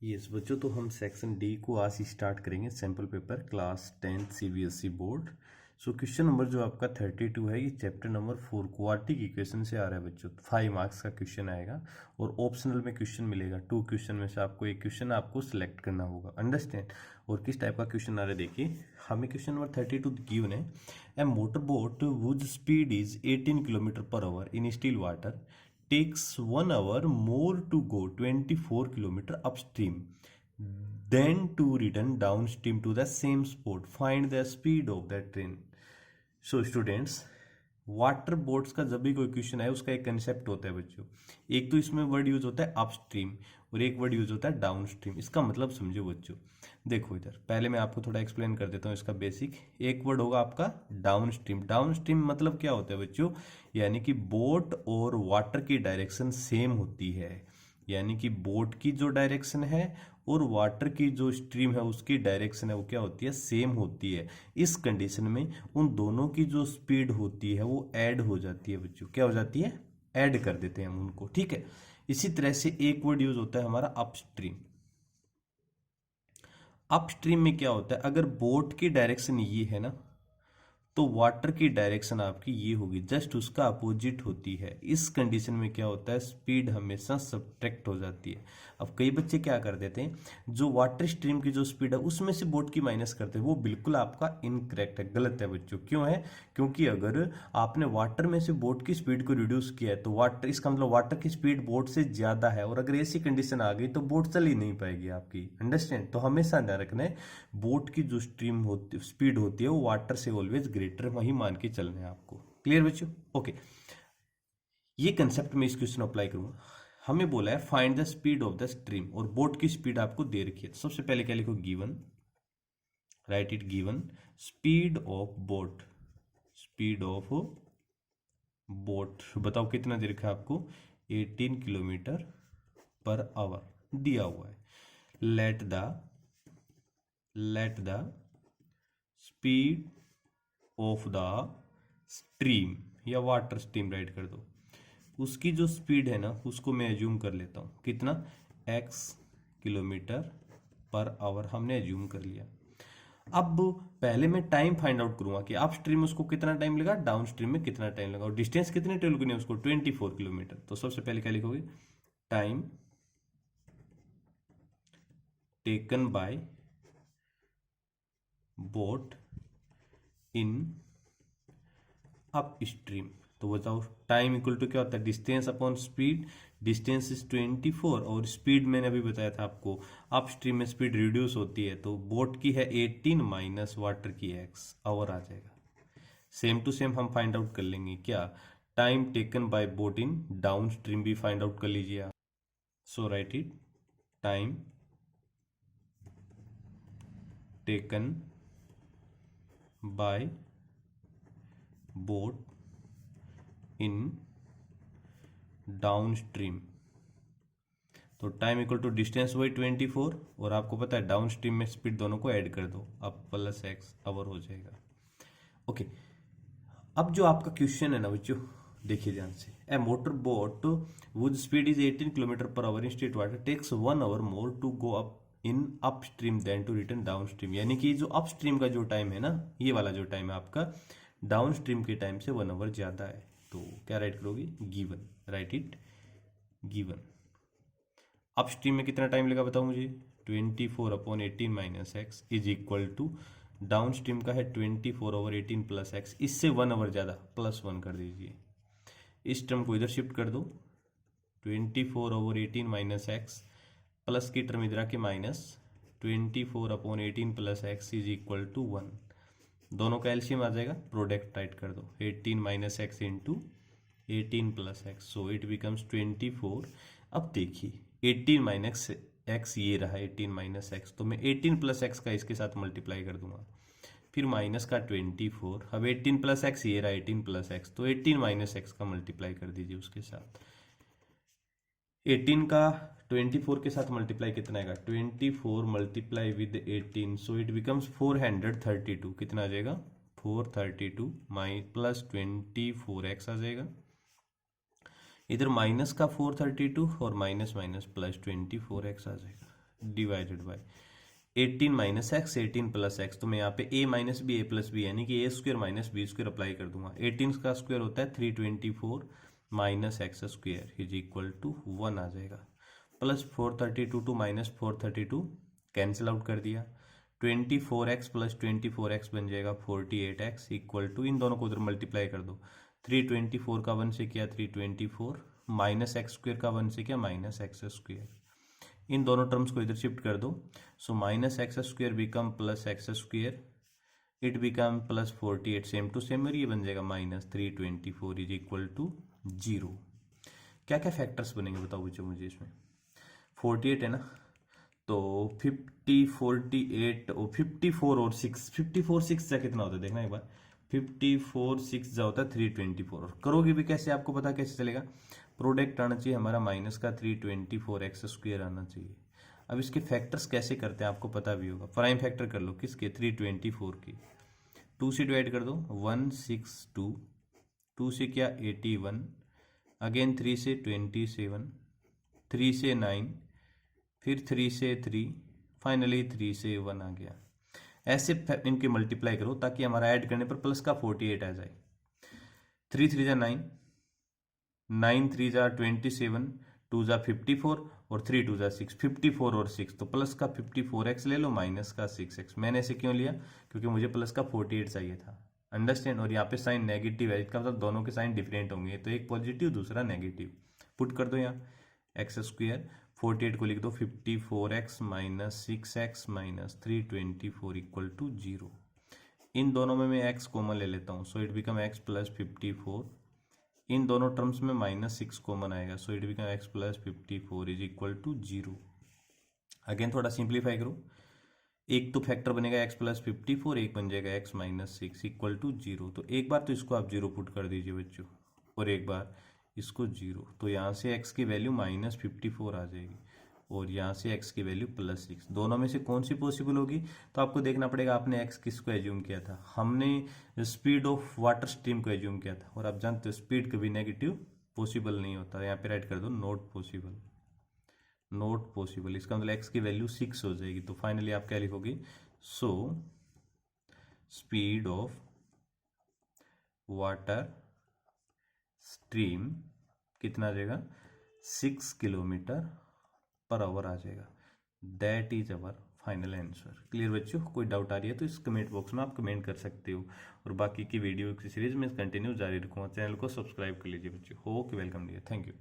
Yes बच्चों, तो हम सेक्शन डी को आज ही स्टार्ट करेंगे। Sample paper class 10th CBSE board. So question number जो आपका 32 है, ये चैप्टर नंबर 4 क्वाड्रेटिक इक्वेशन से आ रहा है बच्चों। 5 मार्क्स का क्वेश्चन आएगा और ऑप्शनल में क्वेश्चन मिलेगा। 2 क्वेश्चन में से आपको एक क्वेश्चन आपको सिलेक्ट करना होगा। अंडरस्टैंड। और किस टाइप का क्वेश्चन आ रहा है देखिए, हमें क्वेश्चन नंबर 32 गिवन है। A motor boat whose speed is 18 kilometre per hour in still water takes 1 hour more to go 24 kilometer upstream than to return downstream to the same spot. Find the speed of the train. So students, water boats का जब भी कोई question है उसका एक concept होता है बच्चों। एक तो इसमें वर्ड यूज होता है अपस्ट्रीम और एक वर्ड यूज होता है डाउनस्ट्रीम। इसका मतलब समझो बच्चों। देखो इधर पहले मैं आपको थोड़ा एक्सप्लेन कर देता हूँ इसका बेसिक। एक वर्ड होगा आपका डाउनस्ट्रीम। डाउनस्ट्रीम मतलब क्या होता है बच्चों, यानी कि बोट और वाटर की डायरेक्शन सेम होती है। यानी कि बोट की जो डायरेक्शन है और वाटर की जो स्ट्रीम है उसकी डायरेक्शन है वो क्या होती है, सेम होती है। इस कंडीशन में उन दोनों की जो स्पीड होती है वो ऐड हो जाती है बच्चों। क्या हो जाती है, ऐड कर देते हैं हम उनको। ठीक है। इसी तरह से एक वर्ड यूज होता है हमारा अपस्ट्रीम। अपस्ट्रीम में क्या होता है, अगर बोट की डायरेक्शन ये है ना, तो वाटर की डायरेक्शन आपकी ये होगी, जस्ट उसका अपोजिट होती है। इस कंडीशन में क्या होता है, स्पीड हमेशा सब्ट्रैक्ट हो जाती है। अब कई बच्चे क्या कर देते हैं, जो वाटर स्ट्रीम की जो स्पीड है उसमें से बोट की माइनस करते हैं। वो बिल्कुल आपका इनकरेक्ट है, गलत है बच्चों। क्यों है, क्योंकि अगर आपने वाटर में से बोट की स्पीड को रिड्यूस किया है तो वाटर, इसका मतलब वाटर की स्पीड बोट से ज्यादा है। और अगर ऐसी कंडीशन आ गई तो बोट चल ही नहीं पाएगी आपकी। अंडरस्टैंड। तो हमेशा ध्यान रखना है, बोट की जो स्ट्रीम होती स्पीड होती है वो वाटर से ऑलवेज ग्रेटर वही मान के चलना है आपको। क्लियर बच्चों? ओके। ये कंसेप्ट में इस क्वेश्चन अप्लाई करूंगा। हमें बोला है find the speed of the stream और बोट की स्पीड आपको दे रखी है। तो सबसे पहले क्या लिखो, given, write it given speed of boat. Speed of boat बताओ कितना दे रखा है आपको, 18 किलोमीटर पर आवर दिया हुआ है। Let the speed of the stream या वाटर स्ट्रीम राइट कर दो, उसकी जो स्पीड है ना उसको मैं एज्यूम कर लेता हूँ। कितना, x किलोमीटर पर आवर हमने एज्यूम कर लिया। अब पहले मैं टाइम फाइंड आउट करूंगा कि अप स्ट्रीम में उसको कितना टाइम लगा, डाउन स्ट्रीम में कितना टाइम लगा, और डिस्टेंस कितने ट्रेवल करनी है उसको, 24 किलोमीटर। तो सबसे पहले क्या लिखोगे, time taken by boat in up stream. तो बताओ टाइम इक्वल टू क्या होता है, distance upon speed. Distance is 24 और स्पीड मैंने अभी बताया था आपको, अप स्ट्रीम में स्पीड रिड्यूस होती है। तो बोट की है 18 माइनस वाटर की x, आवर आ जाएगा। सेम टू सेम हम फाइंड आउट कर लेंगे क्या, time taken by boat in down stream भी फाइंड आउट कर लीजिए आप। So write it, time taken by boat in downstream. तो टाइम इक्वल टू डिस्टेंस वही 24 और आपको पता है डाउन स्ट्रीम में स्पीड, दोनों को ऐड कर दो, अब प्लस x आवर हो जाएगा। ओके। अब जो आपका क्वेश्चन है ना बच्चों, देखिए ध्यान से, a motor boat with speed is 18 kilometre per hour in still water takes 1 hour more to go up in upstream then to return downstream. यानी कि जो अप स्ट्रीम का जो टाइम है ना, ये वाला जो टाइम है आपका डाउन स्ट्रीम के टाइम से 1 hour ज्यादा है। तो क्या राइट करोगे, given, write it given. Upstream में कितना टाइम लगा बताओ मुझे, 24 upon 18 minus x is equal to downstream का है 24 ओवर 18 प्लस एक्स, इससे 1 hour ज़्यादा, प्लस 1 कर दीजिए। इस टर्म को इधर शिफ्ट कर दो, 24 ओवर 18 माइनस एक्स प्लस की टर्म इधर आके minus 24 upon 18 plus x is equal to 1। दोनों का एलसीएम आ जाएगा, प्रोडक्ट राइट कर दो, 18 minus x into 18 plus x, so it becomes 24। अब देखिए 18 माइनस एक्स ये रहा 18 माइनस एक्स, तो मैं 18 प्लस एक्स का इसके साथ मल्टीप्लाई कर दूंगा, फिर माइनस का 24। अब 18 प्लस एक्स ये रहा 18 प्लस एक्स, तो 18 माइनस एक्स का मल्टीप्लाई कर दीजिए उसके साथ। 18 का 24 के साथ मल्टीप्लाई कितना आएगा, 24 multiply with 18, so it becomes 432। कितना आ जाएगा, 432 माइ प्लस 24x आ जाएगा। इधर माइनस का 432 और माइनस माइनस प्लस 24x आ जाएगा। Divided by 18 minus x 18 plus x, तो मैं यहाँ पे a minus b a plus b यानी कि a square minus b square apply कर दूंगा। 18 का स्क्वायर होता है 324 minus x square is equal to 1 आ जाएगा, plus 432 to minus 432 cancel out कर दिया, 24x प्लस 24x बन जाएगा 48x इक्वल टू, इन दोनों को उधर मल्टीप्लाई कर दो, 324 का 1 से किया 324 माइनस एक्स स्क्वायर का 1 से किया माइनस एक्स स्क्वायर, इन दोनों टर्म्स को इधर शिफ्ट कर दो। So minus x square become plus x square, it become plus 48 same to same, और ये बन जाएगा माइनस 324 इज इक्वल टू 0। क्या क्या फैक्टर्स बनेंगे बताओ बच्चों मुझे इसमें। 48 है ना, तो 50 48 और 54 और 6, 54 6 जा कितना होता है देखना एक बार, 54 6 जा होता है 324, और करोगे भी कैसे आपको पता कैसे चलेगा, प्रोडक्ट आना चाहिए हमारा माइनस का 324 एक्स स्क्वायर आना चाहिए। अब इसके फैक्टर्स कैसे करते हैं आपको पता भी होगा, प्राइम फैक्टर कर लो किसके 324 के, 2 से डिवाइड कर दो 162, 2 से क्या 81, अगेन 3 से 27, 3 से 9, फिर 3 से 3, फाइनली 3 से 1 आ गया। ऐसे इनके मल्टीप्लाई करो ताकि हमारा ऐड करने पर प्लस का 48 आ जाए। 3 3 जा 9, 9 3 जा 27, 2 जा 54 और 3 2 जा 6, 54 और 6, तो प्लस का 54x ले लो माइनस का 6x। मैंने ऐसे क्यों लिया, क्योंकि मुझे प्लस का 48 चाहिए था, अंडरस्टैंड। और यहाँ पे साइन नेगेटिव है, इसका मतलब दोनों के साइन डिफरेंट होंगे, तो एक पॉजिटिव दूसरा नेगेटिव, पुट कर दो यहाँ एक्स स्क्वायर, 48 को लिख दो 54x minus 6x minus 324 equal to 0। इन दोनों में मैं x कॉमन ले लेता हूँ, so it become x plus 54, इन दोनों टर्म्स में माइनस 6 कॉमन आएगा, so it become x plus 54 is equal to 0। Again थोड़ा सिंप्लीफाई करो, एक तो फैक्टर बनेगा x प्लस 54, एक बन जाएगा x माइनस 6 इक्वल टू 0। तो एक बार तो इसको आप 0 पुट कर दीजिए बच्चों, और एक बार इसको 0, तो यहाँ से x की वैल्यू माइनस 54 आ जाएगी, और यहाँ से x की वैल्यू प्लस 6। दोनों में से कौन सी पॉसिबल होगी, तो आपको देखना पड़ेगा आपने x किसको एज्यूम किया था, हमने स्पीड ऑफ वाटर स्ट्रीम को एज्यूम किया था, और आप जानते हो स्पीड कभी नेगेटिव पॉसिबल नहीं होता, यहाँ पे राइट कर दो नॉट पॉसिबल, नॉट पॉसिबल, इसका मतलब x की वैल्यू 6 हो जाएगी। तो फाइनली आप क्या लिखोगे, so speed of water stream कितना आ जाएगा 6 किलोमीटर पर आवर आ जाएगा। That is our final answer. Clear बच्चों, कोई डाउट आ रही है तो इस कमेंट बॉक्स में आप कमेंट कर सकते हो, और बाकी की वीडियो की सीरीज में कंटिन्यू जारी रखूँगा। चैनल को सब्सक्राइब कर लीजिए बच्चों। Okay, welcome dear, thank you.